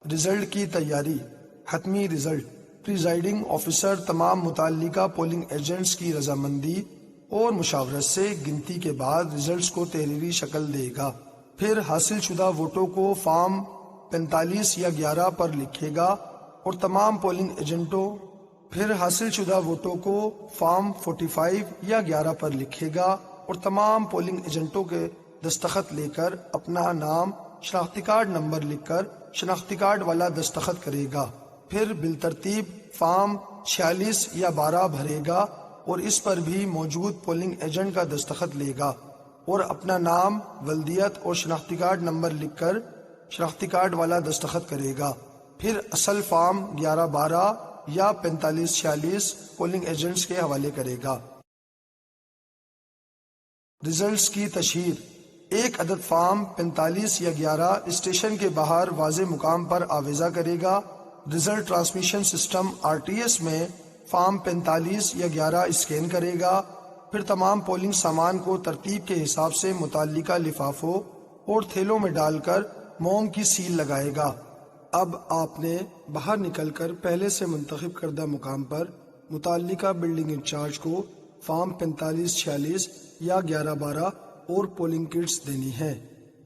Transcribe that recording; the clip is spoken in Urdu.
رزلٹ کی تیاری، حتمی رزلٹ۔ پریزائڈنگ آفیسر تمام متعلقہ پولنگ ایجنٹس کی رضامندی اور مشاورت سے گنتی کے بعد رزلٹس کو تحریری شکل دے گا۔ پھر حاصل شدہ ووٹوں کو فارم 45 یا 11 پر لکھے گا اور تمام پولنگ ایجنٹوں حاصل شدہ ووٹوں کو فارم 45 یا 11 پر لکھے گا اور تمام پولنگ ایجنٹوں کے دستخط لے کر اپنا نام، شناختی کارڈ نمبر لکھ کر شناختی کارڈ والا دستخط کرے گا۔ پھر بالترتیب فارم 46 یا 12 بھرے گا اور اس پر بھی موجود پولنگ ایجنٹ کا دستخط لے گا اور اپنا نام، ولدیت اور شناختی کارڈ نمبر لکھ کر شناختی کارڈ والا دستخط کرے گا۔ پھر اصل فارم 11-12 یا 45-46 پولنگ ایجنٹس کے حوالے کرے گا۔ رزلٹس کی تشہیر: ایک عدد فارم 45 یا 11 اسٹیشن کے باہر واضح مقام پر آویزاں کرے گا۔ رزلٹ ٹرانسمیشن سسٹم RTS میں فارم 45 یا 11 اسکین کرے گا، پھر تمام پولنگ سامان کو ترتیب کے حساب سے متعلقہ لفافوں اور تھیلوں میں ڈال کر موم کی سیل لگائے گا۔ اب آپ نے باہر نکل کر پہلے سے منتخب کردہ مقام پر متعلقہ بلڈنگ انچارج کو فارم 45-46 یا 11-12 اور پولنگ کٹس دینی ہے۔